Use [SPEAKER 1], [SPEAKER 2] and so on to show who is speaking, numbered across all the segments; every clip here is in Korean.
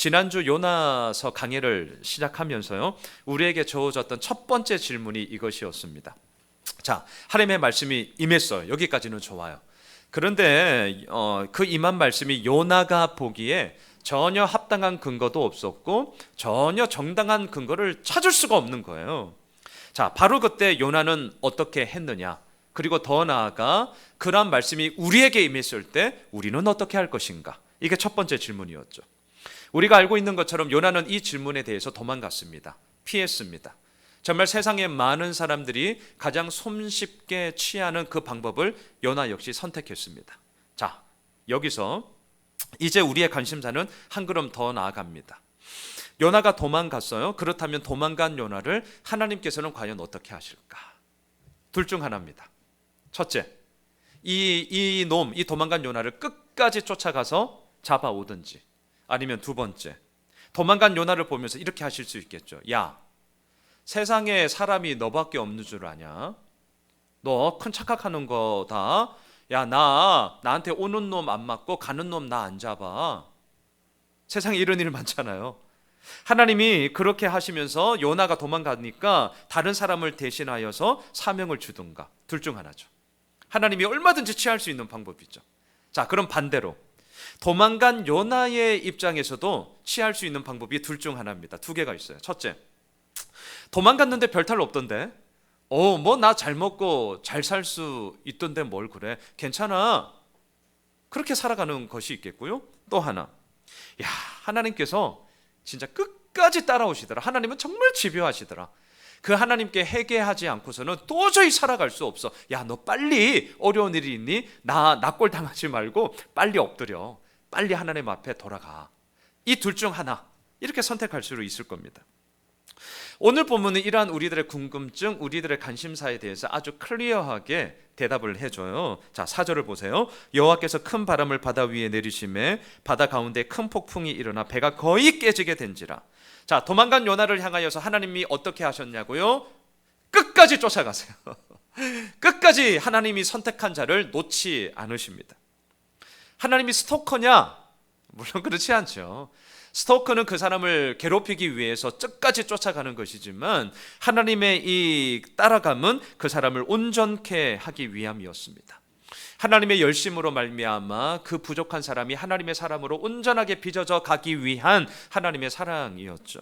[SPEAKER 1] 지난주 요나서 강해를 시작하면서요, 우리에게 주어졌던 첫 번째 질문이 이것이었습니다. 자, 하나님의 말씀이 임했어요. 여기까지는 좋아요. 그런데 그 임한 말씀이 요나가 보기에 전혀 합당한 근거도 없었고 전혀 정당한 근거를 찾을 수가 없는 거예요. 자, 바로 그때 요나는 어떻게 했느냐? 그리고 더 나아가 그러한 말씀이 우리에게 임했을 때 우리는 어떻게 할 것인가? 이게 첫 번째 질문이었죠. 우리가 알고 있는 것처럼 요나는 이 질문에 대해서 도망갔습니다. 피했습니다. 정말 세상에 많은 사람들이 가장 손쉽게 취하는 그 방법을 요나 역시 선택했습니다. 자, 여기서 이제 우리의 관심사는 한 걸음 더 나아갑니다. 요나가 도망갔어요. 그렇다면 도망간 요나를 하나님께서는 과연 어떻게 하실까? 둘 중 하나입니다. 첫째, 이 도망간 요나를 끝까지 쫓아가서 잡아오든지, 아니면 두 번째, 도망간 요나를 보면서 이렇게 하실 수 있겠죠. 야, 세상에 사람이 너밖에 없는 줄 아냐? 너 큰 착각하는 거다. 야, 나한테 오는 놈 안 맞고 가는 놈 나 안 잡아. 세상에 이런 일 많잖아요. 하나님이 그렇게 하시면서 요나가 도망가니까 다른 사람을 대신하여서 사명을 주든가, 둘 중 하나죠. 하나님이 얼마든지 취할 수 있는 방법이죠. 자, 그럼 반대로 도망간 요나의 입장에서도 취할 수 있는 방법이 둘 중 하나입니다. 두 개가 있어요. 첫째, 도망갔는데 별탈 없던데, 뭐 나 잘 먹고 잘 살 수 있던데 뭘 그래, 괜찮아, 그렇게 살아가는 것이 있겠고요. 또 하나, 야, 하나님께서 진짜 끝까지 따라오시더라. 하나님은 정말 집요하시더라. 그 하나님께 회개하지 않고서는 도저히 살아갈 수 없어. 야, 너 빨리 어려운 일이 있니? 나꼴 당하지 말고 빨리 엎드려. 빨리 하나님 앞에 돌아가. 이 둘 중 하나, 이렇게 선택할 수 있을 겁니다. 오늘 본문은 이러한 우리들의 궁금증, 우리들의 관심사에 대해서 아주 클리어하게 대답을 해줘요. 자, 4절을 보세요. 여호와께서 큰 바람을 바다 위에 내리시매 바다 가운데 큰 폭풍이 일어나 배가 거의 깨지게 된지라. 자, 도망간 요나를 향하여서 하나님이 어떻게 하셨냐고요? 끝까지 쫓아가세요. 끝까지 하나님이 선택한 자를 놓지 않으십니다. 하나님이 스토커냐? 물론 그렇지 않죠. 스토커는 그 사람을 괴롭히기 위해서 끝까지 쫓아가는 것이지만 하나님의 이 따라감은 그 사람을 온전케 하기 위함이었습니다. 하나님의 열심으로 말미암아 그 부족한 사람이 하나님의 사람으로 온전하게 빚어져 가기 위한 하나님의 사랑이었죠.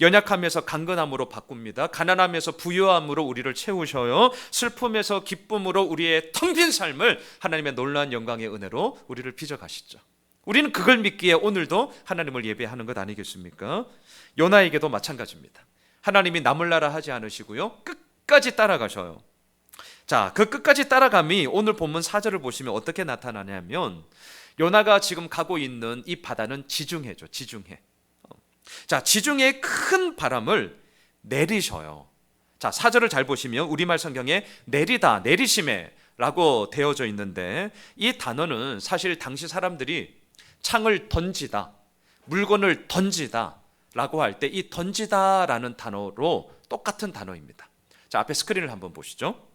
[SPEAKER 1] 연약함에서 강건함으로 바꿉니다. 가난함에서 부유함으로 우리를 채우셔요. 슬픔에서 기쁨으로 우리의 텅 빈 삶을 하나님의 놀라운 영광의 은혜로 우리를 빚어가시죠. 우리는 그걸 믿기에 오늘도 하나님을 예배하는 것 아니겠습니까? 요나에게도 마찬가지입니다. 하나님이 나몰라라 하지 않으시고요, 끝까지 따라가셔요. 자, 그 끝까지 따라감이 오늘 본문 4절을 보시면 어떻게 나타나냐면, 요나가 지금 가고 있는 이 바다는 지중해죠. 지중해. 자, 지중해에 큰 바람을 내리셔요. 자, 4절을 잘 보시면 우리말 성경에 내리다, 내리심에 라고 되어져 있는데, 이 단어는 사실 당시 사람들이 창을 던지다, 물건을 던지다 라고 할 때 이 던지다라는 단어로 똑같은 단어입니다. 자, 앞에 스크린을 한번 보시죠.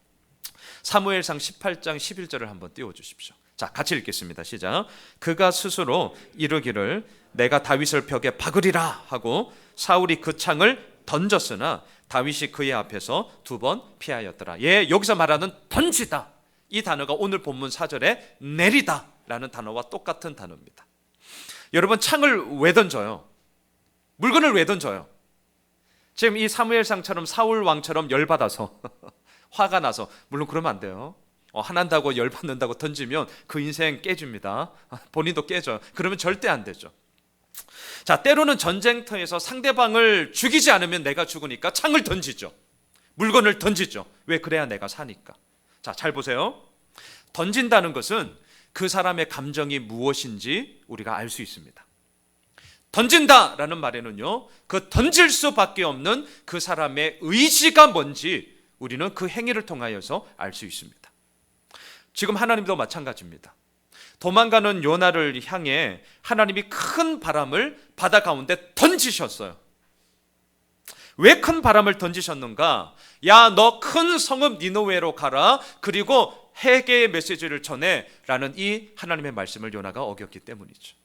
[SPEAKER 1] 사무엘상 18장 11절을 한번 띄워주십시오. 자, 같이 읽겠습니다. 시작. 그가 스스로 이르기를 내가 다윗을 벽에 박으리라 하고 사울이 그 창을 던졌으나 다윗이 그의 앞에서 2번 피하였더라. 예, 여기서 말하는 던지다, 이 단어가 오늘 본문 4절에 내리다 라는 단어와 똑같은 단어입니다. 여러분, 창을 왜 던져요? 물건을 왜 던져요? 지금 이 사무엘상처럼 사울 왕처럼 열받아서 화가 나서, 물론 그러면 안 돼요. 화난다고 열받는다고 던지면 그 인생 깨집니다. 본인도 깨져요. 그러면 절대 안 되죠. 자, 때로는 전쟁터에서 상대방을 죽이지 않으면 내가 죽으니까 창을 던지죠. 물건을 던지죠. 왜? 그래야 내가 사니까. 자, 잘 보세요. 던진다는 것은 그 사람의 감정이 무엇인지 우리가 알 수 있습니다. 던진다라는 말에는요, 그 던질 수밖에 없는 그 사람의 의지가 뭔지 우리는 그 행위를 통하여서 알 수 있습니다. 지금 하나님도 마찬가지입니다. 도망가는 요나를 향해 하나님이 큰 바람을 바다 가운데 던지셨어요. 왜 큰 바람을 던지셨는가? 야, 너 큰 성읍 니느웨로 가라, 그리고 회개의 메시지를 전해 라는 이 하나님의 말씀을 요나가 어겼기 때문이죠.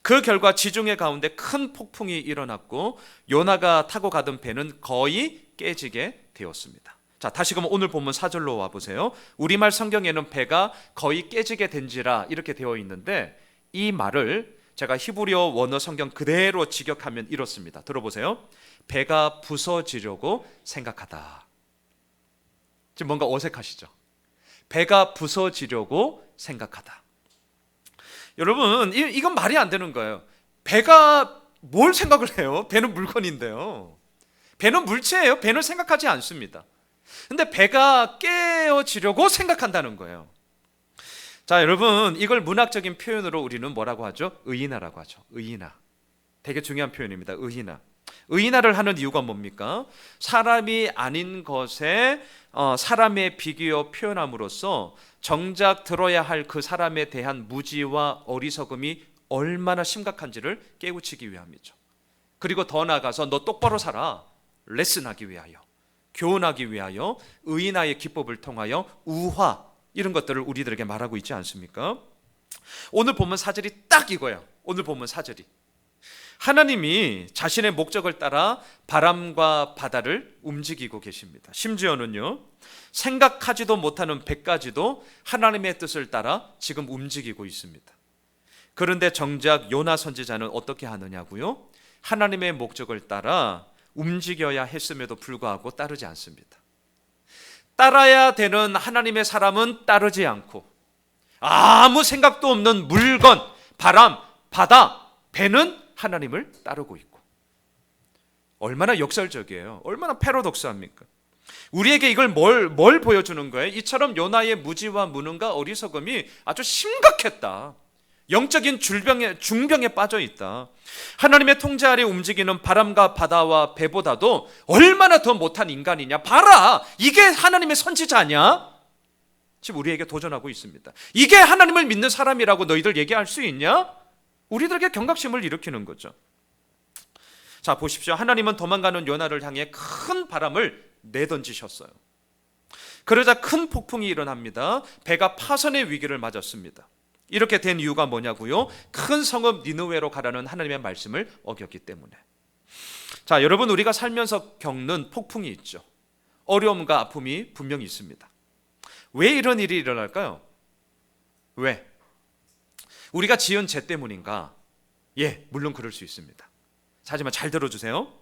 [SPEAKER 1] 그 결과 지중해 가운데 큰 폭풍이 일어났고 요나가 타고 가던 배는 거의 깨지게 되었습니다. 자, 다시금 오늘 본문 4절로 와보세요. 우리말 성경에는 배가 거의 깨지게 된지라 이렇게 되어 있는데, 이 말을 제가 히브리어 원어 성경 그대로 직역하면 이렇습니다. 들어보세요. 배가 부서지려고 생각하다. 지금 뭔가 어색하시죠? 배가 부서지려고 생각하다. 여러분, 이건 말이 안 되는 거예요. 배가 뭘 생각을 해요? 배는 물건인데요. 배는 물체예요. 배는 생각하지 않습니다. 근데 배가 깨어지려고 생각한다는 거예요. 자, 여러분, 이걸 문학적인 표현으로 우리는 뭐라고 하죠? 의인화라고 하죠. 의인화. 되게 중요한 표현입니다. 의인화. 의인화를 하는 이유가 뭡니까? 사람이 아닌 것에 사람의 비교어 표현함으로써 정작 들어야 할 그 사람에 대한 무지와 어리석음이 얼마나 심각한지를 깨우치기 위함이죠. 그리고 더 나아가서 너 똑바로 살아, 레슨하기 위하여, 교훈하기 위하여 의인화의 기법을 통하여 우화, 이런 것들을 우리들에게 말하고 있지 않습니까? 오늘 본문 4절이 딱 이거예요. 오늘 본문 4절이 하나님이 자신의 목적을 따라 바람과 바다를 움직이고 계십니다. 심지어는요, 생각하지도 못하는 배까지도 하나님의 뜻을 따라 지금 움직이고 있습니다. 그런데 정작 요나 선지자는 어떻게 하느냐고요? 하나님의 목적을 따라 움직여야 했음에도 불구하고 따르지 않습니다. 따라야 되는 하나님의 사람은 따르지 않고, 아무 생각도 없는 물건, 바람, 바다, 배는 하나님을 따르고 있고. 얼마나 역설적이에요. 얼마나 패러독스합니까? 우리에게 이걸 뭘 보여주는 거예요? 이처럼 요나의 무지와 무능과 어리석음이 아주 심각했다. 영적인 중병에 빠져 있다. 하나님의 통제 아래 움직이는 바람과 바다와 배보다도 얼마나 더 못한 인간이냐. 봐라, 이게 하나님의 선지자냐? 지금 우리에게 도전하고 있습니다. 이게 하나님을 믿는 사람이라고 너희들 얘기할 수 있냐? 우리들에게 경각심을 일으키는 거죠. 자, 보십시오. 하나님은 도망가는 요나를 향해 큰 바람을 내던지셨어요. 그러자 큰 폭풍이 일어납니다. 배가 파선의 위기를 맞았습니다. 이렇게 된 이유가 뭐냐고요? 큰 성읍 니느웨로 가라는 하나님의 말씀을 어겼기 때문에. 자, 여러분, 우리가 살면서 겪는 폭풍이 있죠. 어려움과 아픔이 분명히 있습니다. 왜 이런 일이 일어날까요? 왜? 우리가 지은 죄 때문인가? 예, 물론 그럴 수 있습니다. 하지만 잘 들어주세요.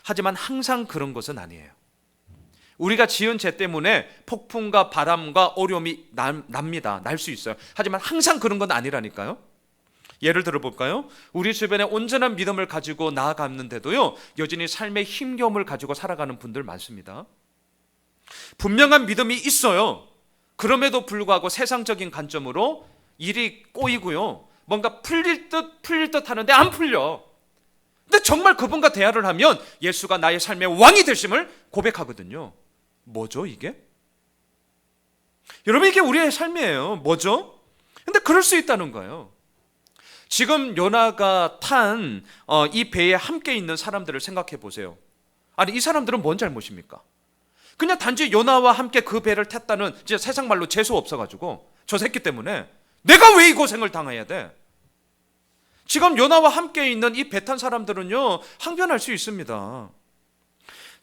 [SPEAKER 1] 하지만 항상 그런 것은 아니에요. 우리가 지은 죄 때문에 폭풍과 바람과 어려움이 납니다. 날 수 있어요. 하지만 항상 그런 건 아니라니까요. 예를 들어 볼까요? 우리 주변에 온전한 믿음을 가지고 나아갔는데도요, 여전히 삶의 힘겨움을 가지고 살아가는 분들 많습니다. 분명한 믿음이 있어요. 그럼에도 불구하고 세상적인 관점으로 일이 꼬이고요, 뭔가 풀릴 듯 하는데 안 풀려. 근데 정말 그분과 대화를 하면 예수가 나의 삶의 왕이 되심을 고백하거든요. 뭐죠 이게? 여러분, 이게 우리의 삶이에요. 뭐죠? 근데 그럴 수 있다는 거예요. 지금 요나가 탄 이 배에 함께 있는 사람들을 생각해 보세요. 아니, 이 사람들은 뭔 잘못입니까? 그냥 단지 요나와 함께 그 배를 탔다는, 진짜 세상 말로 재수 없어가지고 저 새끼 때문에 내가 왜 이 고생을 당해야 돼? 지금 요나와 함께 있는 이 배 탄 사람들은요, 항변할 수 있습니다.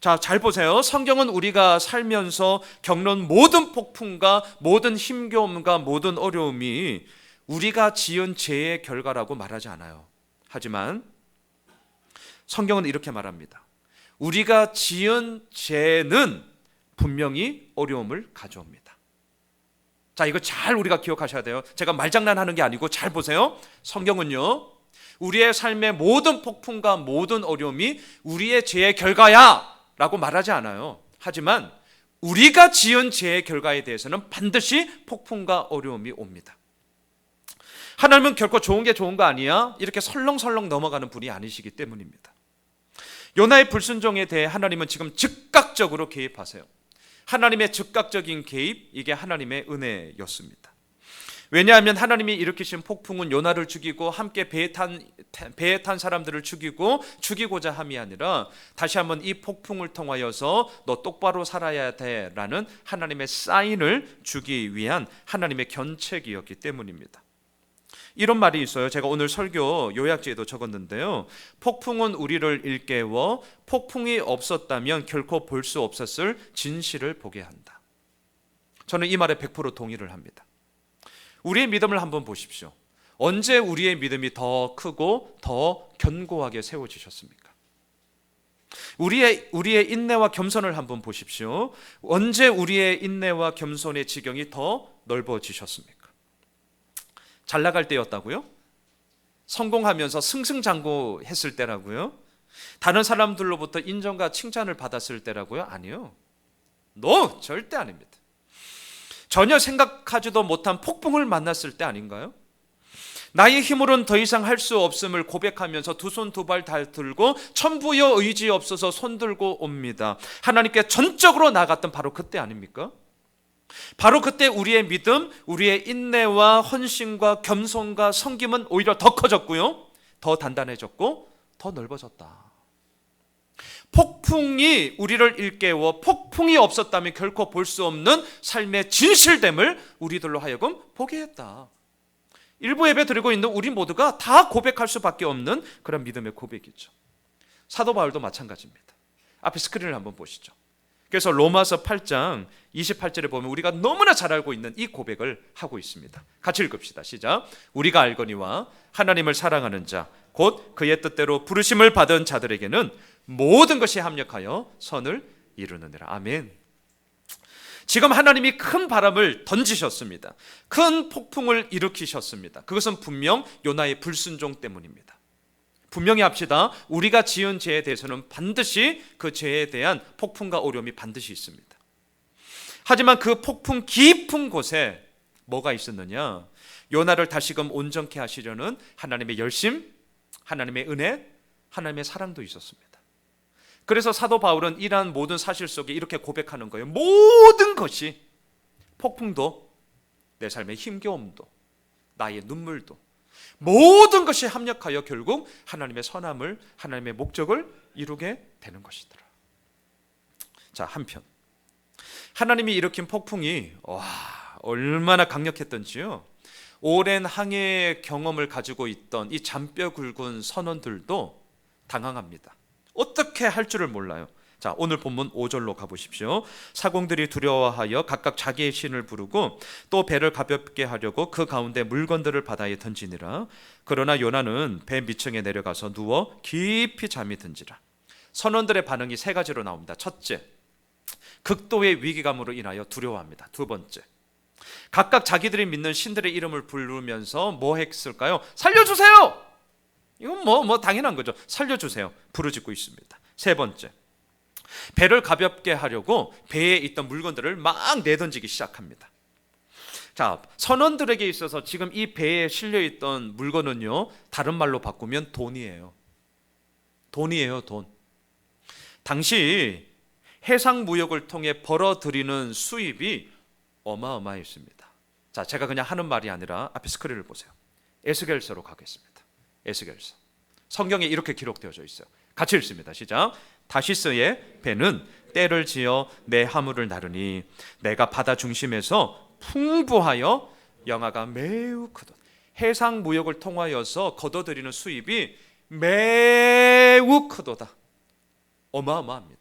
[SPEAKER 1] 자, 잘 보세요. 성경은 우리가 살면서 겪는 모든 폭풍과 모든 힘겨움과 모든 어려움이 우리가 지은 죄의 결과라고 말하지 않아요. 하지만 성경은 이렇게 말합니다. 우리가 지은 죄는 분명히 어려움을 가져옵니다. 자, 이거 잘 우리가 기억하셔야 돼요. 제가 말장난하는 게 아니고 잘 보세요. 성경은요, 우리의 삶의 모든 폭풍과 모든 어려움이 우리의 죄의 결과야 라고 말하지 않아요. 하지만 우리가 지은 죄의 결과에 대해서는 반드시 폭풍과 어려움이 옵니다. 하나님은 결코 좋은 게 좋은 거 아니야, 이렇게 설렁설렁 넘어가는 분이 아니시기 때문입니다. 요나의 불순종에 대해 하나님은 지금 즉각적으로 개입하세요. 하나님의 즉각적인 개입, 이게 하나님의 은혜였습니다. 왜냐하면 하나님이 일으키신 폭풍은 요나를 죽이고 함께 배에 탄 사람들을 죽이고자 함이 아니라 다시 한번 이 폭풍을 통하여서 너 똑바로 살아야 돼 라는 하나님의 사인을 주기 위한 하나님의 견책이었기 때문입니다. 이런 말이 있어요. 제가 오늘 설교 요약지에도 적었는데요. 폭풍은 우리를 일깨워 폭풍이 없었다면 결코 볼 수 없었을 진실을 보게 한다. 저는 이 말에 100% 동의를 합니다. 우리의 믿음을 한번 보십시오. 언제 우리의 믿음이 더 크고 더 견고하게 세워지셨습니까? 우리의 인내와 겸손을 한번 보십시오. 언제 우리의 인내와 겸손의 지경이 더 넓어지셨습니까? 잘 나갈 때였다고요? 성공하면서 승승장구했을 때라고요? 다른 사람들로부터 인정과 칭찬을 받았을 때라고요? 아니요. No, 절대 아닙니다. 전혀 생각하지도 못한 폭풍을 만났을 때 아닌가요? 나의 힘으로는 더 이상 할 수 없음을 고백하면서 두 손 두 발 다 들고 천부여 의지 없어서 손 들고 옵니다. 하나님께 전적으로 나갔던 바로 그때 아닙니까? 바로 그때 우리의 믿음, 우리의 인내와 헌신과 겸손과 섬김은 오히려 더 커졌고요, 더 단단해졌고 더 넓어졌다. 폭풍이 우리를 일깨워 폭풍이 없었다면 결코 볼 수 없는 삶의 진실됨을 우리들로 하여금 보게 했다. 일부 예배 드리고 있는 우리 모두가 다 고백할 수밖에 없는 그런 믿음의 고백이죠. 사도 바울도 마찬가지입니다. 앞에 스크린을 한번 보시죠. 그래서 로마서 8장 28절에 보면 우리가 너무나 잘 알고 있는 이 고백을 하고 있습니다. 같이 읽읍시다. 시작. 우리가 알거니와 하나님을 사랑하는 자 곧 그의 뜻대로 부르심을 받은 자들에게는 모든 것이 합력하여 선을 이루느니라. 아멘. 지금 하나님이 큰 바람을 던지셨습니다. 큰 폭풍을 일으키셨습니다. 그것은 분명 요나의 불순종 때문입니다. 분명히 합시다. 우리가 지은 죄에 대해서는 반드시 그 죄에 대한 폭풍과 어려움이 반드시 있습니다. 하지만 그 폭풍 깊은 곳에 뭐가 있었느냐? 요나를 다시금 온전케 하시려는 하나님의 열심, 하나님의 은혜, 하나님의 사랑도 있었습니다. 그래서 사도 바울은 이러한 모든 사실 속에 이렇게 고백하는 거예요. 모든 것이, 폭풍도, 내 삶의 힘겨움도, 나의 눈물도, 모든 것이 합력하여 결국 하나님의 선함을, 하나님의 목적을 이루게 되는 것이더라. 자, 한편 하나님이 일으킨 폭풍이 얼마나 강력했던지요, 오랜 항해의 경험을 가지고 있던 이 잔뼈 굵은 선원들도 당황합니다. 어떻게 할 줄을 몰라요. 자, 오늘 본문 5절로 가보십시오. 사공들이 두려워하여 각각 자기의 신을 부르고 또 배를 가볍게 하려고 그 가운데 물건들을 바다에 던지니라. 그러나 요나는 배 밑층에 내려가서 누워 깊이 잠이 든지라. 선원들의 반응이 세 가지로 나옵니다. 첫째, 극도의 위기감으로 인하여 두려워합니다. 두 번째, 각각 자기들이 믿는 신들의 이름을 부르면서 뭐 했을까요? 살려주세요! 이건 뭐 당연한 거죠. 살려주세요. 부르짖고 있습니다. 세 번째, 배를 가볍게 하려고 배에 있던 물건들을 막 내던지기 시작합니다. 자, 선원들에게 있어서 지금 이 배에 실려있던 물건은요, 다른 말로 바꾸면 돈이에요. 돈이에요, 돈. 당시 해상무역을 통해 벌어들이는 수입이 어마어마했습니다. 자, 제가 그냥 하는 말이 아니라 앞에 스크린을 보세요. 에스겔서로 가겠습니다. 에스겔서. 성경에 이렇게 기록되어져 있어요. 같이 읽습니다. 시작. 다시스의 배는 때를 지어 내 화물을 나르니 내가 바다 중심에서 풍부하여 영하가 매우 크다. 해상 무역을 통하여서 거둬들이는 수입이 매우 크도다. 어마어마합니다.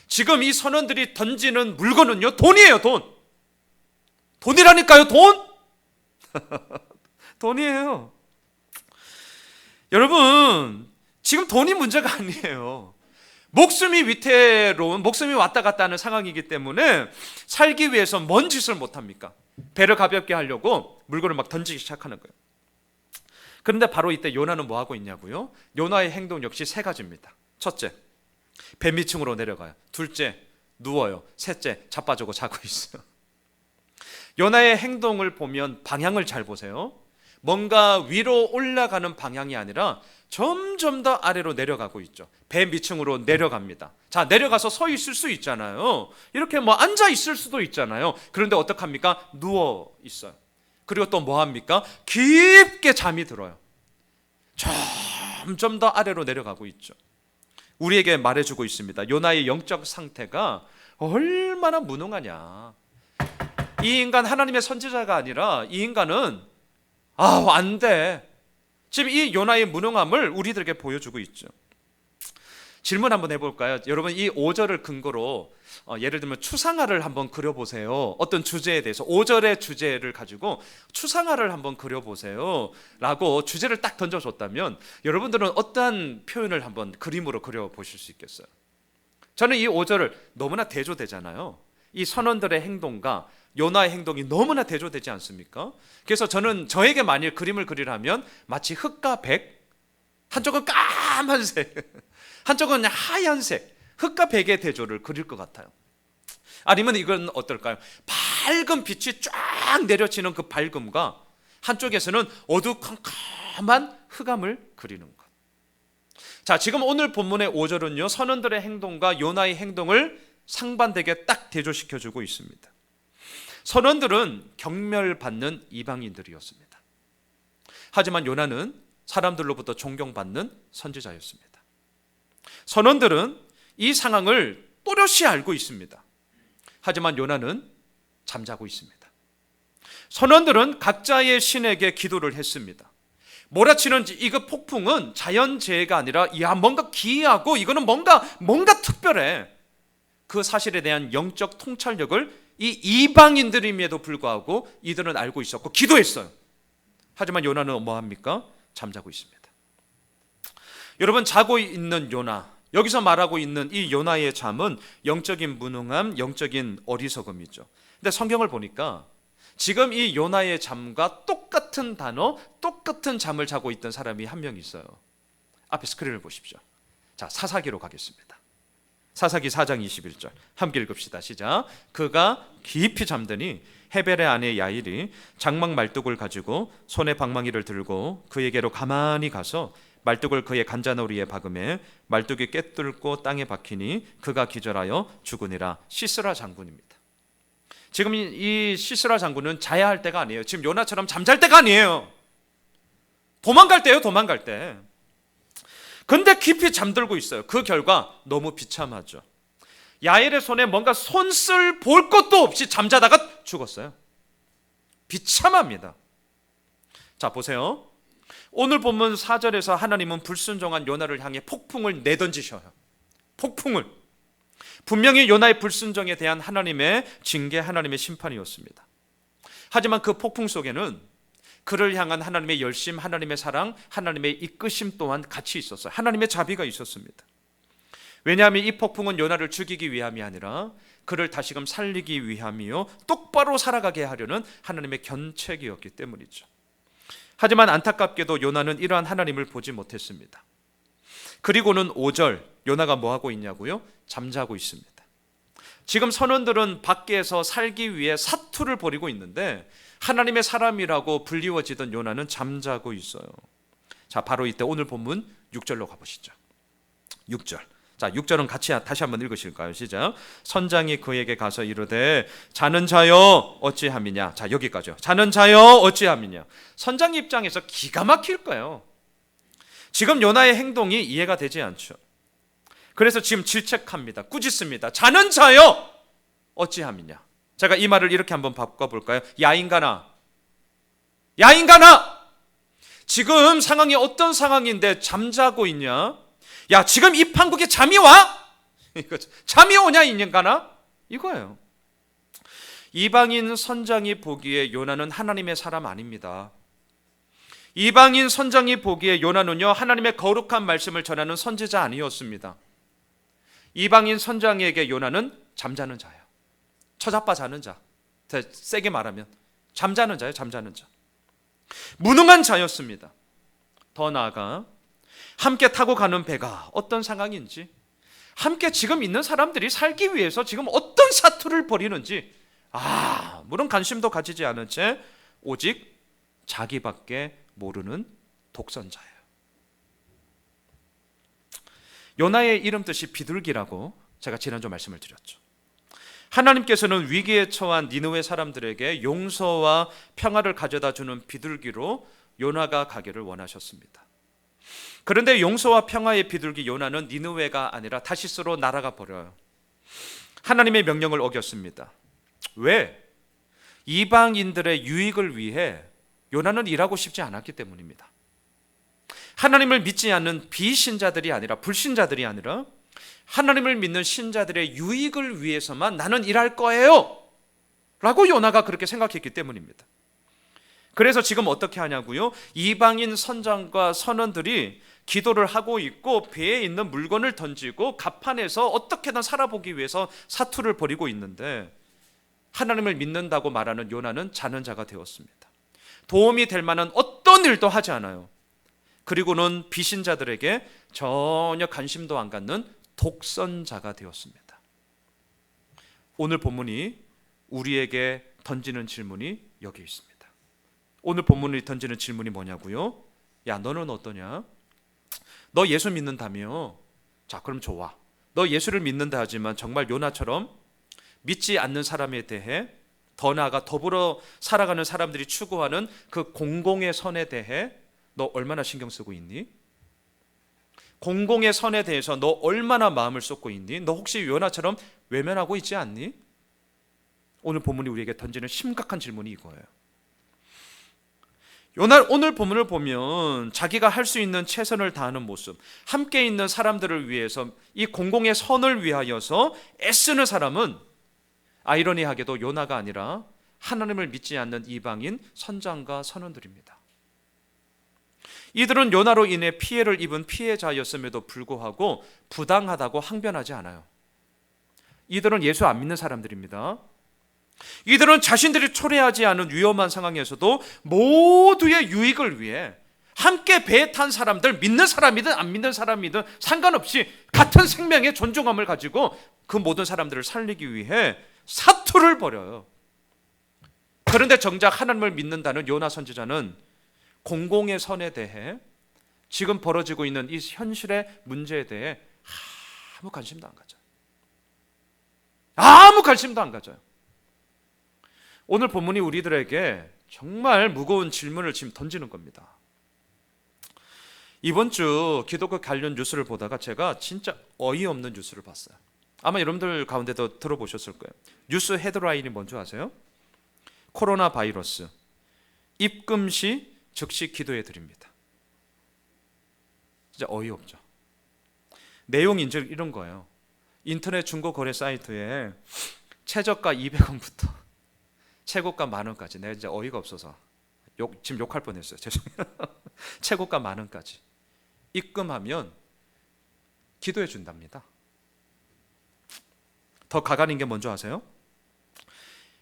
[SPEAKER 1] 지금 이 선원들이 던지는 물건은요, 돈이에요. 돈. 돈이라니까요. 돈. 돈이에요. 여러분, 지금 돈이 문제가 아니에요. 목숨이 위태로운, 목숨이 왔다 갔다 하는 상황이기 때문에 살기 위해서 뭔 짓을 못합니까? 배를 가볍게 하려고 물건을 막 던지기 시작하는 거예요. 그런데 바로 이때 요나는 뭐 하고 있냐고요? 요나의 행동 역시 세 가지입니다. 첫째, 배 밑층으로 내려가요. 둘째, 누워요. 셋째, 자빠지고 자고 있어요. 요나의 행동을 보면 방향을 잘 보세요. 뭔가 위로 올라가는 방향이 아니라 점점 더 아래로 내려가고 있죠. 배 밑층으로 내려갑니다. 자, 내려가서 서 있을 수 있잖아요. 이렇게 뭐 앉아 있을 수도 있잖아요. 그런데 어떡합니까? 누워 있어요. 그리고 또 뭐 합니까? 깊게 잠이 들어요. 점점 더 아래로 내려가고 있죠. 우리에게 말해주고 있습니다. 요나의 영적 상태가 얼마나 무능하냐. 이 인간 하나님의 선지자가 아니라 이 인간은 안 돼. 지금 이 요나의 무능함을 우리들에게 보여주고 있죠. 질문 한번 해볼까요? 여러분, 이 5절을 근거로 예를 들면 추상화를 한번 그려보세요. 어떤 주제에 대해서 5절의 주제를 가지고 추상화를 한번 그려보세요 라고 주제를 딱 던져줬다면 여러분들은 어떠한 표현을 한번 그림으로 그려보실 수 있겠어요? 저는 이 5절을 너무나 대조되잖아요. 이 선원들의 행동과 요나의 행동이 너무나 대조되지 않습니까? 그래서 저는 저에게 만일 그림을 그리라면 마치 흑과 백, 한쪽은 까만색, 한쪽은 하얀색, 흑과 백의 대조를 그릴 것 같아요. 아니면 이건 어떨까요? 밝은 빛이 쫙 내려치는 그 밝음과 한쪽에서는 어두컴컴한 흑암을 그리는 것. 자, 지금 오늘 본문의 5절은요, 선원들의 행동과 요나의 행동을 상반되게 딱 대조시켜주고 있습니다. 선원들은 경멸받는 이방인들이었습니다. 하지만 요나는 사람들로부터 존경받는 선지자였습니다. 선원들은 이 상황을 또렷이 알고 있습니다. 하지만 요나는 잠자고 있습니다. 선원들은 각자의 신에게 기도를 했습니다. 몰아치는 이거 폭풍은 자연재해가 아니라 뭔가 기이하고 이거는 뭔가 특별해. 그 사실에 대한 영적 통찰력을 이 이방인들임에도 불구하고 이들은 알고 있었고 기도했어요. 하지만 요나는 뭐합니까? 잠자고 있습니다. 여러분, 자고 있는 요나, 여기서 말하고 있는 이 요나의 잠은 영적인 무능함, 영적인 어리석음이죠. 근데 성경을 보니까 지금 이 요나의 잠과 똑같은 단어, 똑같은 잠을 자고 있던 사람이 한 명 있어요. 앞에 스크린을 보십시오. 자, 사사기로 가겠습니다. 사사기 4장 21절 함께 읽읍시다. 시작. 그가 깊이 잠드니 헤벨의 아내 야일이 장막 말뚝을 가지고 손에 방망이를 들고 그에게로 가만히 가서 말뚝을 그의 간자놀이에 박음에 말뚝이 꿰뚫고 땅에 박히니 그가 기절하여 죽으니라. 시스라 장군입니다. 지금 이 시스라 장군은 자야 할 때가 아니에요. 지금 요나처럼 잠잘 때가 아니에요. 도망갈 때예요. 도망갈 때. 근데 깊이 잠들고 있어요. 그 결과 너무 비참하죠. 야엘의 손에 뭔가 손쓸 볼 것도 없이 잠자다가 죽었어요. 비참합니다. 자, 보세요. 오늘 본문 4절에서 하나님은 불순종한 요나를 향해 폭풍을 내던지셔요. 폭풍을. 분명히 요나의 불순종에 대한 하나님의 징계, 하나님의 심판이었습니다. 하지만 그 폭풍 속에는 그를 향한 하나님의 열심, 하나님의 사랑, 하나님의 이끄심 또한 같이 있었어요. 하나님의 자비가 있었습니다. 왜냐하면 이 폭풍은 요나를 죽이기 위함이 아니라 그를 다시금 살리기 위함이요, 똑바로 살아가게 하려는 하나님의 견책이었기 때문이죠. 하지만 안타깝게도 요나는 이러한 하나님을 보지 못했습니다. 그리고는 5절, 요나가 뭐하고 있냐고요? 잠자고 있습니다. 지금 선원들은 밖에서 살기 위해 사투를 벌이고 있는데 하나님의 사람이라고 불리워지던 요나는 잠자고 있어요. 자, 바로 이때 오늘 본문 6절로 가보시죠. 6절. 자, 6절은 같이 다시 한번 읽으실까요? 시작. 선장이 그에게 가서 이르되 자는 자여 어찌함이냐. 자, 여기까지요. 자는 자여 어찌함이냐. 선장 입장에서 기가 막힐 거예요. 지금 요나의 행동이 이해가 되지 않죠. 그래서 지금 질책합니다. 꾸짖습니다. 자는 자여 어찌함이냐. 제가 이 말을 이렇게 한번 바꿔볼까요? 야 인간아, 야 인간아, 지금 상황이 어떤 상황인데 잠자고 있냐? 야, 지금 이 판국에 잠이 와? 잠이 오냐 이 인간아? 이거예요. 이방인 선장이 보기에 요나는 하나님의 사람 아닙니다. 이방인 선장이 보기에 요나는요, 하나님의 거룩한 말씀을 전하는 선지자 아니었습니다. 이방인 선장에게 요나는 잠자는 자예요. 처자빠 자는 자. 세게 말하면 잠자는 자예요. 잠자는 자. 무능한 자였습니다. 더 나아가 함께 타고 가는 배가 어떤 상황인지, 함께 지금 있는 사람들이 살기 위해서 지금 어떤 사투를 벌이는지 물론 관심도 가지지 않은 채 오직 자기밖에 모르는 독선자예요. 요나의 이름 뜻이 비둘기라고 제가 지난주 말씀을 드렸죠. 하나님께서는 위기에 처한 니느웨 사람들에게 용서와 평화를 가져다 주는 비둘기로 요나가 가기를 원하셨습니다. 그런데 용서와 평화의 비둘기 요나는 니느웨가 아니라 다시스로 날아가 버려요. 하나님의 명령을 어겼습니다. 왜? 이방인들의 유익을 위해 요나는 일하고 싶지 않았기 때문입니다. 하나님을 믿지 않는 비신자들이 아니라, 불신자들이 아니라 하나님을 믿는 신자들의 유익을 위해서만 나는 일할 거예요 라고 요나가 그렇게 생각했기 때문입니다. 그래서 지금 어떻게 하냐고요? 이방인 선장과 선원들이 기도를 하고 있고 배에 있는 물건을 던지고 갑판에서 어떻게든 살아보기 위해서 사투를 벌이고 있는데, 하나님을 믿는다고 말하는 요나는 자는 자가 되었습니다. 도움이 될 만한 어떤 일도 하지 않아요. 그리고는 비신자들에게 전혀 관심도 안 갖는 독선자가 되었습니다. 오늘 본문이 우리에게 던지는 질문이 여기 있습니다. 오늘 본문이 던지는 질문이 뭐냐고요? 야, 너는 어떠냐? 너 예수 믿는다며? 자, 그럼 좋아. 너 예수를 믿는다 하지만 정말 요나처럼 믿지 않는 사람에 대해, 더 나아가 더불어 살아가는 사람들이 추구하는 그 공공의 선에 대해 너 얼마나 신경 쓰고 있니? 공공의 선에 대해서 너 얼마나 마음을 쏟고 있니? 너 혹시 요나처럼 외면하고 있지 않니? 오늘 본문이 우리에게 던지는 심각한 질문이 이거예요. 요나 오늘 본문을 보면 자기가 할 수 있는 최선을 다하는 모습, 함께 있는 사람들을 위해서 이 공공의 선을 위하여서 애쓰는 사람은 아이러니하게도 요나가 아니라 하나님을 믿지 않는 이방인 선장과 선원들입니다. 이들은 요나로 인해 피해를 입은 피해자였음에도 불구하고 부당하다고 항변하지 않아요. 이들은 예수 안 믿는 사람들입니다. 이들은 자신들이 초래하지 않은 위험한 상황에서도 모두의 유익을 위해 함께 배에 탄 사람들, 믿는 사람이든 안 믿는 사람이든 상관없이 같은 생명의 존중함을 가지고 그 모든 사람들을 살리기 위해 사투를 벌여요. 그런데 정작 하나님을 믿는다는 요나 선지자는 공공의 선에 대해, 지금 벌어지고 있는 이 현실의 문제에 대해 아무 관심도 안 가져요. 아무 관심도 안 가져요. 오늘 본문이 우리들에게 정말 무거운 질문을 지금 던지는 겁니다. 이번 주 기독교 관련 뉴스를 보다가 제가 진짜 어이없는 뉴스를 봤어요. 아마 여러분들 가운데도 들어보셨을 거예요. 뉴스 헤드라인이 뭔지 아세요? 코로나 바이러스, 입금 시 즉시 기도해 드립니다. 진짜 어이없죠. 내용이 이제 이런 거예요. 인터넷 중고거래 사이트에 최저가 200원부터 최고가 10,000원까지, 내가 이제 어이가 없어서 지금 욕할 뻔했어요. 죄송해요. 최고가 10,000원까지 입금하면 기도해 준답니다. 더 가관인 게 뭔지 아세요?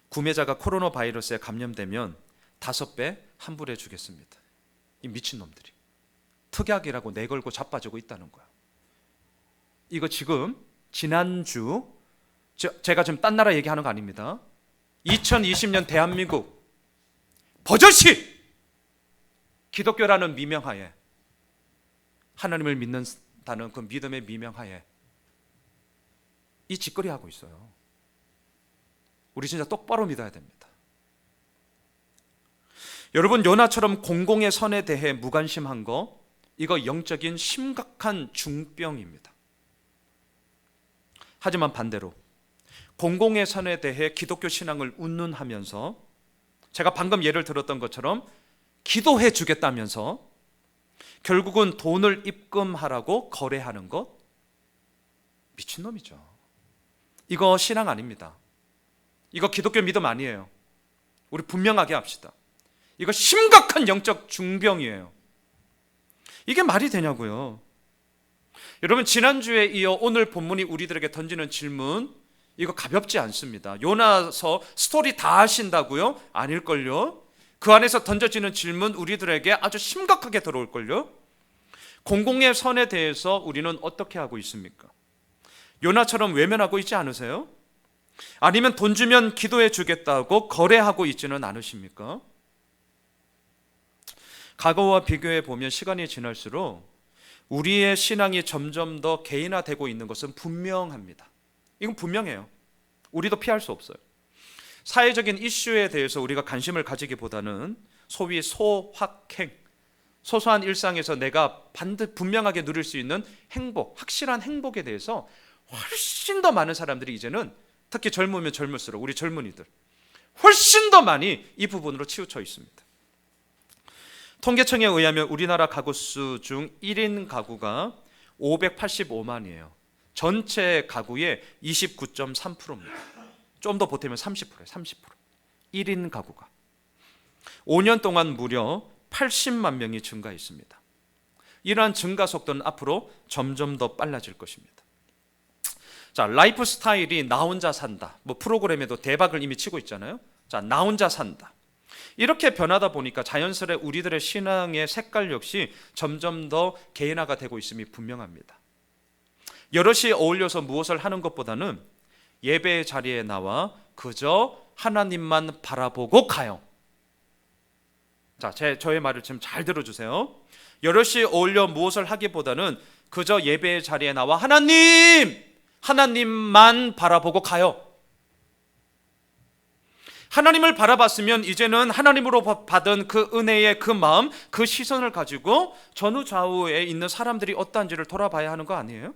[SPEAKER 1] 구매자가 코로나 바이러스에 감염되면 5배 환불해 주겠습니다. 이 미친놈들이 특약이라고 내걸고 자빠지고 있다는 거야. 이거 지금 지난주, 제가 지금 딴 나라 얘기하는 거 아닙니다. 2020년 대한민국 버젓이 기독교라는 미명하에, 하나님을 믿는다는 그 믿음의 미명하에 이 짓거리 하고 있어요. 우리 진짜 똑바로 믿어야 됩니다. 여러분, 요나처럼 공공의 선에 대해 무관심한 거, 이거 영적인 심각한 중병입니다. 하지만 반대로 공공의 선에 대해 기독교 신앙을 운운하면서, 제가 방금 예를 들었던 것처럼 기도해 주겠다면서 결국은 돈을 입금하라고 거래하는 것, 미친놈이죠. 이거 신앙 아닙니다. 이거 기독교 믿음 아니에요. 우리 분명하게 합시다. 이거 심각한 영적 중병이에요. 이게 말이 되냐고요. 여러분, 지난주에 이어 오늘 본문이 우리들에게 던지는 질문, 이거 가볍지 않습니다. 요나서 스토리 다 하신다고요? 아닐걸요. 그 안에서 던져지는 질문 우리들에게 아주 심각하게 들어올걸요. 공공의 선에 대해서 우리는 어떻게 하고 있습니까? 요나처럼 외면하고 있지 않으세요? 아니면 돈 주면 기도해 주겠다고 거래하고 있지는 않으십니까? 과거와 비교해 보면 시간이 지날수록 우리의 신앙이 점점 더 개인화되고 있는 것은 분명합니다. 이건 분명해요. 우리도 피할 수 없어요. 사회적인 이슈에 대해서 우리가 관심을 가지기보다는 소위 소확행, 소소한 일상에서 내가 분명하게 누릴 수 있는 행복, 확실한 행복에 대해서 훨씬 더 많은 사람들이 이제는, 특히 젊으면 젊을수록 우리 젊은이들 훨씬 더 많이 이 부분으로 치우쳐 있습니다. 통계청에 의하면 우리나라 가구 수 중 1인 가구가 585만이에요. 전체 가구의 29.3%입니다. 좀 더 보태면 30%예요. 30%. 1인 가구가 5년 동안 무려 80만 명이 증가했습니다. 이러한 증가 속도는 앞으로 점점 더 빨라질 것입니다. 자, 라이프 스타일이 나 혼자 산다. 뭐 프로그램에도 대박을 이미 치고 있잖아요. 자, 나 혼자 산다. 이렇게 변하다 보니까 자연스레 우리들의 신앙의 색깔 역시 점점 더 개인화가 되고 있음이 분명합니다. 여럿이 어울려서 무엇을 하는 것보다는 예배의 자리에 나와 그저 하나님만 바라보고 가요. 자, 저의 말을 지금 잘 들어주세요. 여럿이 어울려 무엇을 하기보다는 그저 예배의 자리에 나와 하나님만 바라보고 가요. 하나님을 바라봤으면 이제는 하나님으로 받은 그 은혜의 그 마음, 그 시선을 가지고 전후 좌우에 있는 사람들이 어떠한지를 돌아봐야 하는 거 아니에요?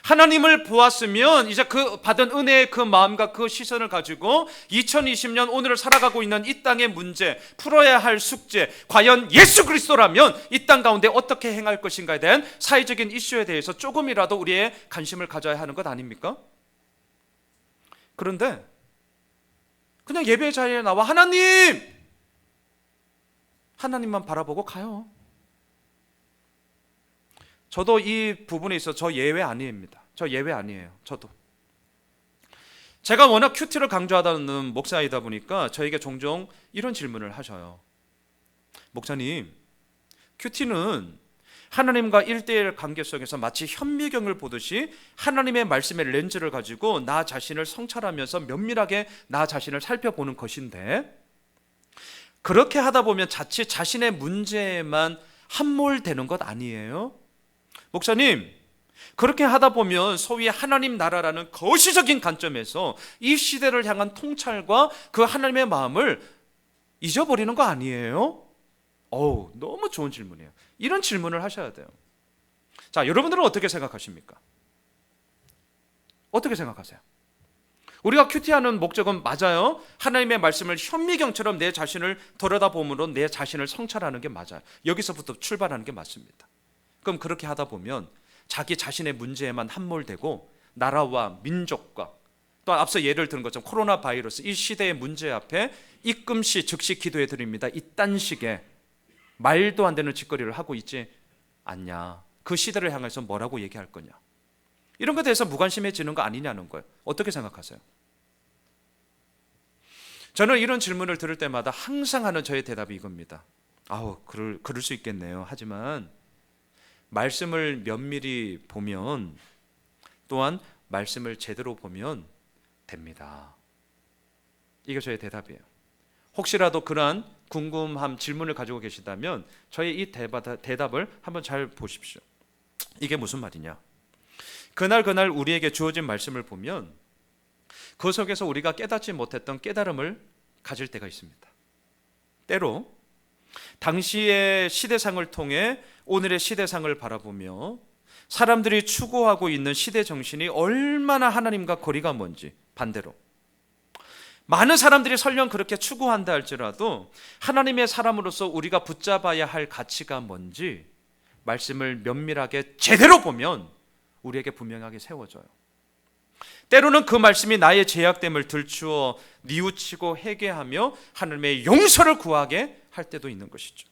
[SPEAKER 1] 하나님을 보았으면 이제 그 받은 은혜의 그 마음과 그 시선을 가지고 2020년 오늘을 살아가고 있는 이 땅의 문제, 풀어야 할 숙제, 과연 예수 그리스도라면 이 땅 가운데 어떻게 행할 것인가에 대한 사회적인 이슈에 대해서 조금이라도 우리의 관심을 가져야 하는 것 아닙니까? 그런데 그냥 예배 자리에 나와 하나님만 바라보고 가요. 저도 이 부분에 있어서 저 예외 아닙니다. 저 예외 아니에요. 저도. 제가 워낙 큐티를 강조하다는 목사이다 보니까 저에게 종종 이런 질문을 하셔요. 목사님, 큐티는 하나님과 1대1 관계 속에서 마치 현미경을 보듯이 하나님의 말씀의 렌즈를 가지고 나 자신을 성찰하면서 면밀하게 나 자신을 살펴보는 것인데, 그렇게 하다 보면 자칫 자신의 문제에만 함몰되는 것 아니에요? 목사님, 그렇게 하다 보면 소위 하나님 나라라는 거시적인 관점에서 이 시대를 향한 통찰과 그 하나님의 마음을 잊어버리는 거 아니에요? 너무 좋은 질문이에요. 이런 질문을 하셔야 돼요. 자, 여러분들은 어떻게 생각하십니까? 어떻게 생각하세요? 우리가 큐티하는 목적은 맞아요. 하나님의 말씀을 현미경처럼 내 자신을 들여다보므로 내 자신을 성찰하는 게 맞아요. 여기서부터 출발하는 게 맞습니다. 그럼 그렇게 하다 보면 자기 자신의 문제에만 함몰되고 나라와 민족과 또 앞서 예를 든 것처럼 코로나 바이러스 이 시대의 문제 앞에 입금시 즉시 기도해 드립니다. 이딴 식의 말도 안 되는 짓거리를 하고 있지 않냐. 그 시대를 향해서 뭐라고 얘기할 거냐. 이런 것에 대해서 무관심해지는 거 아니냐는 거예요. 어떻게 생각하세요? 저는 이런 질문을 들을 때마다 항상 하는 저의 대답이 이겁니다. 그럴 수 있겠네요. 하지만 말씀을 면밀히 보면, 또한 말씀을 제대로 보면 됩니다. 이게 저의 대답이에요. 혹시라도 그러한 궁금함, 질문을 가지고 계시다면 저의 이 대답을 한번 잘 보십시오. 이게 무슨 말이냐? 그날 우리에게 주어진 말씀을 보면 그 속에서 우리가 깨닫지 못했던 깨달음을 가질 때가 있습니다. 때로 당시의 시대상을 통해 오늘의 시대상을 바라보며 사람들이 추구하고 있는 시대 정신이 얼마나 하나님과 거리가 먼지, 반대로 많은 사람들이 설령 그렇게 추구한다 할지라도 하나님의 사람으로서 우리가 붙잡아야 할 가치가 뭔지 말씀을 면밀하게 제대로 보면 우리에게 분명하게 세워져요. 때로는 그 말씀이 나의 죄악됨을 들추어 뉘우치고 회개하며 하나님의 용서를 구하게 할 때도 있는 것이죠.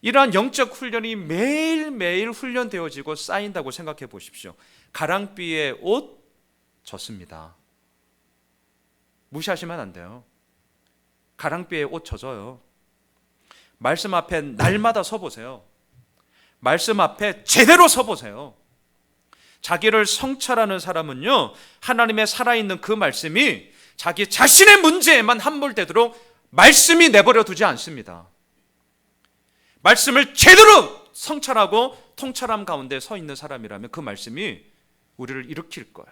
[SPEAKER 1] 이러한 영적 훈련이 매일매일 훈련되어지고 쌓인다고 생각해 보십시오. 가랑비에 옷 젖습니다. 무시하시면 안 돼요. 가랑비에 옷 젖어요. 말씀 앞에 날마다 서보세요. 말씀 앞에 제대로 서보세요. 자기를 성찰하는 사람은요, 하나님의 살아있는 그 말씀이 자기 자신의 문제에만 함몰되도록 말씀이 내버려 두지 않습니다. 말씀을 제대로 성찰하고 통찰함 가운데 서 있는 사람이라면 그 말씀이 우리를 일으킬 거예요.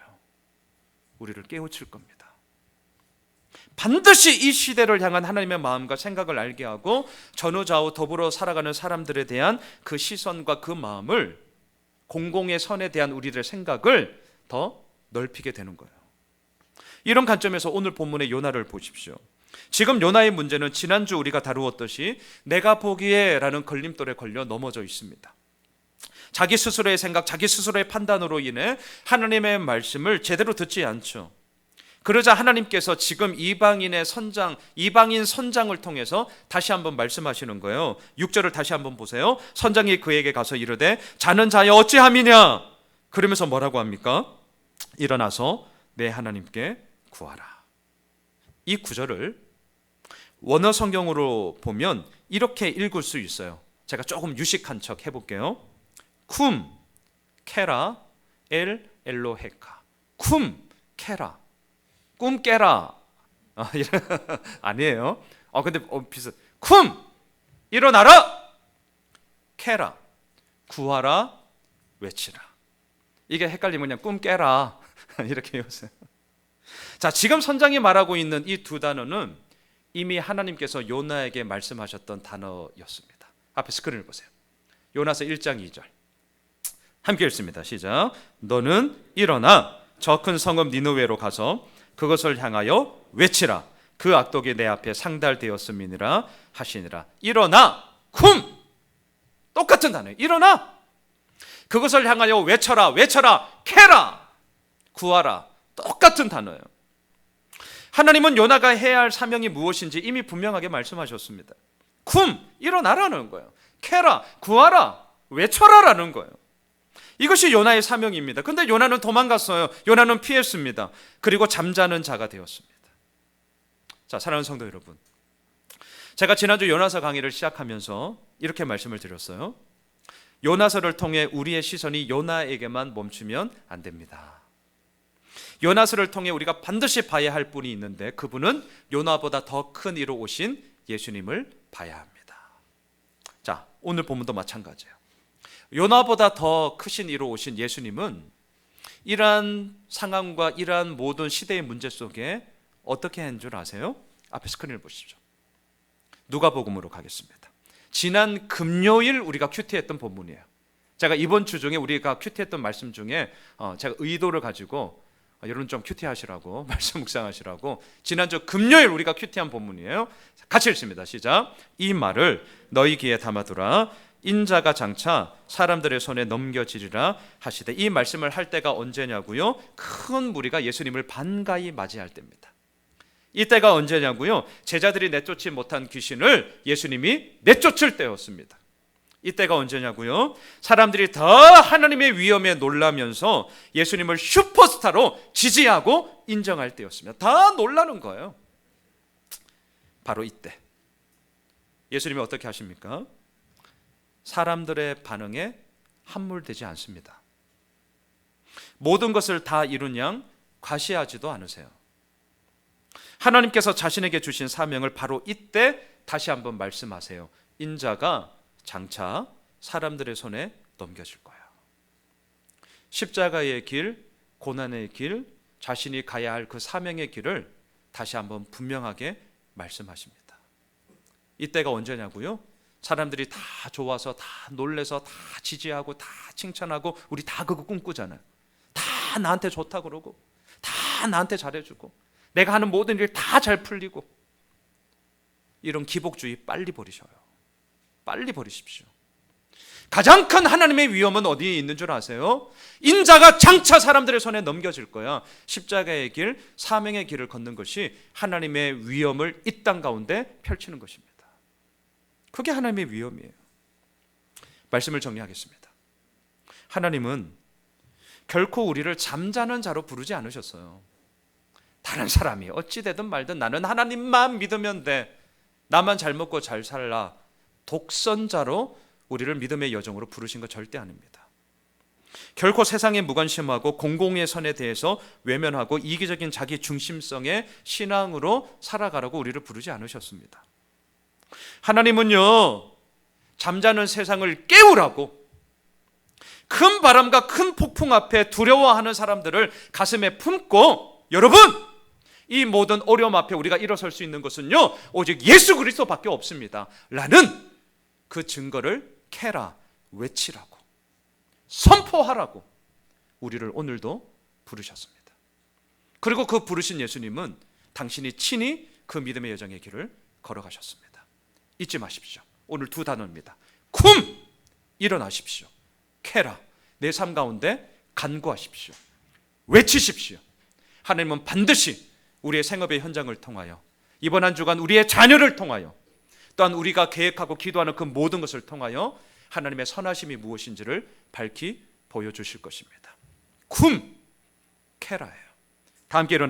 [SPEAKER 1] 우리를 깨우칠 겁니다. 반드시 이 시대를 향한 하나님의 마음과 생각을 알게 하고 전후좌우 더불어 살아가는 사람들에 대한 그 시선과 그 마음을, 공공의 선에 대한 우리들의 생각을 더 넓히게 되는 거예요. 이런 관점에서 오늘 본문의 요나를 보십시오. 지금 요나의 문제는 지난주 우리가 다루었듯이 내가 보기에 라는 걸림돌에 걸려 넘어져 있습니다. 자기 스스로의 생각, 자기 스스로의 판단으로 인해 하나님의 말씀을 제대로 듣지 않죠. 그러자 하나님께서 지금 이방인 선장을 통해서 다시 한번 말씀하시는 거예요. 6절을 다시 한번 보세요. 선장이 그에게 가서 이르되 자는 자여 어찌함이냐? 그러면서 뭐라고 합니까? 일어나서 내 하나님께 구하라. 이 구절을 원어 성경으로 보면 이렇게 읽을 수 있어요. 제가 조금 유식한 척 해볼게요. 쿰 케라 엘 엘로헤카. 쿰 케라, 꿈 깨라. 아니에요. 근데 비슷. 쿰 일어나라. 케라 구하라, 외치라. 이게 헷갈리면 그냥 꿈 깨라 이렇게 외우세요. 자, 지금 선장이 말하고 있는 이 두 단어는 이미 하나님께서 요나에게 말씀하셨던 단어였습니다. 앞에 스크린을 보세요. 요나서 1장 2절 함께 읽습니다. 시작. 너는 일어나 저 큰 성읍 니느웨로 가서 그것을 향하여 외치라. 그 악독이 내 앞에 상달되었음이니라 하시니라. 일어나. 쿰 똑같은 단어예요. 일어나. 그것을 향하여 외쳐라. 외쳐라. 캐라. 구하라. 똑같은 단어예요. 하나님은 요나가 해야 할 사명이 무엇인지 이미 분명하게 말씀하셨습니다. 쿰 일어나라는 거예요. 캐라 구하라, 외쳐라라는 거예요. 이것이 요나의 사명입니다. 근데 요나는 도망갔어요. 요나는 피했습니다. 그리고 잠자는 자가 되었습니다. 자, 사랑하는 성도 여러분, 제가 지난주 요나서 강의를 시작하면서 이렇게 말씀을 드렸어요. 요나서를 통해 우리의 시선이 요나에게만 멈추면 안 됩니다. 요나서를 통해 우리가 반드시 봐야 할 분이 있는데 그분은 요나보다 더 큰 이로 오신 예수님을 봐야 합니다. 자, 오늘 본문도 마찬가지예요. 요나보다 더 크신 이로 오신 예수님은 이러한 상황과 이러한 모든 시대의 문제 속에 어떻게 한 줄 아세요? 앞에 스크린을 보십시오. 누가복음으로 가겠습니다. 지난 금요일 우리가 큐티했던 본문이에요. 제가 이번 주 중에 우리가 큐티했던 말씀 중에 제가 의도를 가지고 여러분 좀 큐티하시라고 말씀 묵상하시라고 지난주 금요일 우리가 큐티한 본문이에요. 같이 읽습니다. 시작. 이 말을 너희 귀에 담아두라. 인자가 장차 사람들의 손에 넘겨지리라 하시되. 이 말씀을 할 때가 언제냐고요? 큰 무리가 예수님을 반가이 맞이할 때입니다. 이때가 언제냐고요? 제자들이 내쫓지 못한 귀신을 예수님이 내쫓을 때였습니다. 이때가 언제냐고요? 사람들이 더 하나님의 위엄에 놀라면서 예수님을 슈퍼스타로 지지하고 인정할 때였습니다. 다 놀라는 거예요. 바로 이때 예수님이 어떻게 하십니까? 사람들의 반응에 함몰되지 않습니다. 모든 것을 다 이룬 양 과시하지도 않으세요. 하나님께서 자신에게 주신 사명을 바로 이때 다시 한번 말씀하세요. 인자가 장차 사람들의 손에 넘겨질 거야. 십자가의 길, 고난의 길, 자신이 가야 할 그 사명의 길을 다시 한번 분명하게 말씀하십니다. 이때가 언제냐고요? 사람들이 다 좋아서 다 놀래서 다 지지하고 다 칭찬하고 우리 다 그거 꿈꾸잖아요. 다 나한테 좋다 그러고 다 나한테 잘해주고 내가 하는 모든 일 다 잘 풀리고. 이런 기복주의 빨리 버리셔요. 빨리 버리십시오. 가장 큰 하나님의 위엄은 어디에 있는 줄 아세요? 인자가 장차 사람들의 손에 넘겨질 거야. 십자가의 길, 사명의 길을 걷는 것이 하나님의 위엄을 이 땅 가운데 펼치는 것입니다. 그게 하나님의 위엄이에요. 말씀을 정리하겠습니다. 하나님은 결코 우리를 잠자는 자로 부르지 않으셨어요. 다른 사람이 어찌되든 말든 나는 하나님만 믿으면 돼, 나만 잘 먹고 잘 살라, 독선자로 우리를 믿음의 여정으로 부르신 것 절대 아닙니다. 결코 세상에 무관심하고 공공의 선에 대해서 외면하고 이기적인 자기 중심성의 신앙으로 살아가라고 우리를 부르지 않으셨습니다. 하나님은요, 잠자는 세상을 깨우라고, 큰 바람과 큰 폭풍 앞에 두려워하는 사람들을 가슴에 품고, 여러분, 이 모든 어려움 앞에 우리가 일어설 수 있는 것은요, 오직 예수 그리스도밖에 없습니다 라는 그 증거를 캐라, 외치라고, 선포하라고 우리를 오늘도 부르셨습니다. 그리고 그 부르신 예수님은 당신이 친히 그 믿음의 여정의 길을 걸어가셨습니다. 잊지 마십시오. 오늘 두 단어입니다. 쿰! 일어나십시오. 캐라! 내 삶 가운데 간구하십시오. 외치십시오. 하나님은 반드시 우리의 생업의 현장을 통하여, 이번 한 주간 우리의 자녀를 통하여, 또한 우리가 계획하고 기도하는 그 모든 것을 통하여 하나님의 선하심이 무엇인지를 밝히 보여주실 것입니다. 쿰! 캐라예요. 다 함께 일어나